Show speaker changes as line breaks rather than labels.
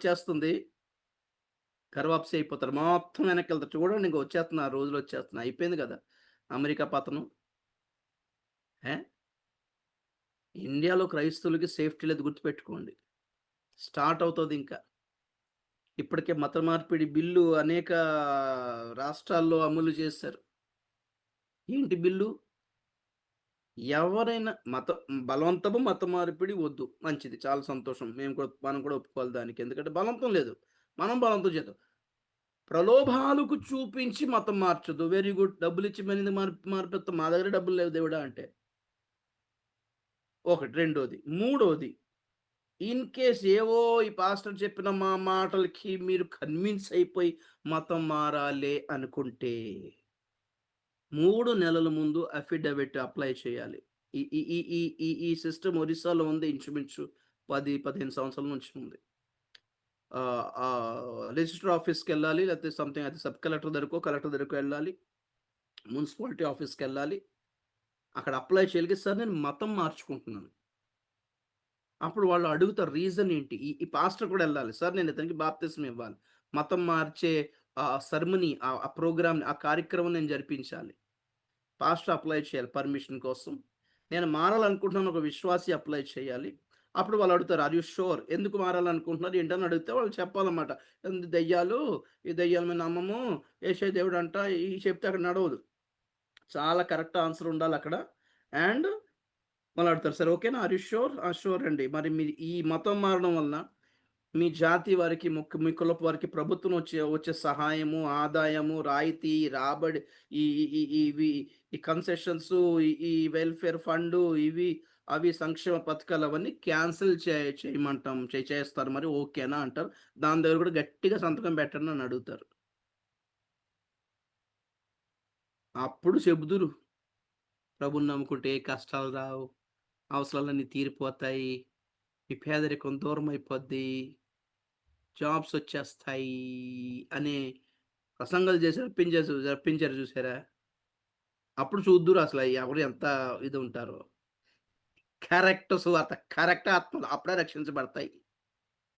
వచ్చేస్తుంది. కరువాప్సి అయిపోతారు. మొత్తం వెనక్కెళ్తారు. చూడండి ఇంక వచ్చేస్తున్నా రోజులొచ్చేస్తున్నాయి. అయిపోయింది గదా! అమెరికా పతనం. ఏ ఇండియాలో క్రైస్తవులకి సేఫ్టీ లేదు గుర్తుపెట్టుకోండి. స్టార్ట్ అవుతదింక. ఇప్పటికే మత మార్పిడి బిల్లు అనేక రాష్ట్రాల్లో అమలు చేశారు. ఏంటి బిల్లు? ఎవరైనా బలవంతపు మత మార్పిడి వద్దు. మంచిది. చాలా సంతోషం. మనం కూడా ఒప్పుకోవాలి దానికి. ఎందుకంటే బలవంతం లేదు. మనం బలవంతం చేద్దాం. ప్రలోభాలకు చూపించి మతం మార్చొద్దు. Very good. డబ్బులిచ్చి మరెందుకు మార్పిత్తాం? మా దగ్గర డబ్బులు లేవు దేవుడా అంటే. ఒకటి. రెండోది. మూడోది ఇన్ కేస్ ఏవో ఈ పాస్టర్ చెప్పిన మాటలకి మీరు కన్విన్స్ అయిపోయి మతం మారాలే అనుకుంటే 3 నెలల ముందు అఫిడవిట్ అప్లై చేయాలి. ఈ ఈ ఈ ఈ ఈ ఈ సిస్టమ్ ఒరిస్సాలో ఉంది ఇంచుమించు 10, 15 సంవత్సరాల నుంచి ఉంది. రిజిస్టర్ ఆఫీస్‌కెళ్ళాలి. లేకపోతే సంథింగ్ అది సబ్ కలెక్టర్ దగ్గరకో, కలెక్టర్ దగ్గరకో ఎళ్ళాలి. మున్సిపాలిటీ ఆఫీస్‌కెళ్ళాలి. అక్కడ అప్లై చేయాలి. సార్ నేను మతం మార్చుకుంటున్నాను. అప్పుడు వాళ్ళు అడుగుతారు రీజన్ ఏంటి? ఈ ఈ పాస్టర్ కూడా ఎళ్ళాలి. సార్ నేను ఇతనికి బాప్తిస్మం ఇవ్వాలి. మతం మార్చే సెరమనీ ఆ ప్రోగ్రామ్ ఆ కార్యక్రమం నేను జరిపించాలి. పాస్టర్ అప్లై చేయాలి పర్మిషన్ కోసం. నేను మారాలనుకుంటున్నాను ఒక విశ్వాసి అప్లై చేయాలి. అప్పుడు వాళ్ళు అడుగుతారు, "ఆర్ యూ ష్యూర్? ఎందుకు మారాలనుకుంటున్నారు?" ఏంటని అడిగితే వాళ్ళు చెప్పాలన్నమాట. దెయ్యాలు, ఈ దెయ్యాలు మేము నమ్మము. యేషయ్య దేవుడంట ఇయి చెప్తే అక్కడ నడవదు. చాలా కరెక్ట్ ఆన్సర్ ఉండాలక్కడ. అండ్ మళ్ళీ అడుగుతారు, "సార్ ఓకేనా? Are you sure?" "ఆ! ష్యూర్ అండి." "మరి మీ ఈ మతం మారడం వలన మీ జాతి వారికి, మీ కులపు వారికి ప్రభుత్వం వచ్చే సహాయము, ఆదాయము, రాయితీ, రాబడి ఈ ఈ ఈ ఇవి ఈ కన్సెషన్సు, ఈ వెల్ఫేర్ ఫండు ఇవి, అవి సంక్షేమ పథకాలు అవన్నీ క్యాన్సిల్ చేయమంటాం. చేస్తారు మరి ఓకేనా అంటారు. దాని దగ్గర కూడా గట్టిగా సంతకం పెట్టండి అని అడుగుతారు. అప్పుడు చెబుదురు. ప్రభువుని నమ్ముకుంటే ఏ కష్టాలు రావు. అవసరాలన్నీ తీరిపోతాయి. ఈ పేదరికం దూరమైపోద్ది. జాబ్స్ వచ్చేస్తాయి అనే ప్రసంగాలు చేసి రప్పించారు చూసారా? అప్పుడు చూద్దురు అసల ఎవరు ఎంత ఇది ఉంటారో. కరెక్ట్ సువార్త. కరెక్ట్ ఆత్మలు అప్పుడే రక్షించబడతాయి.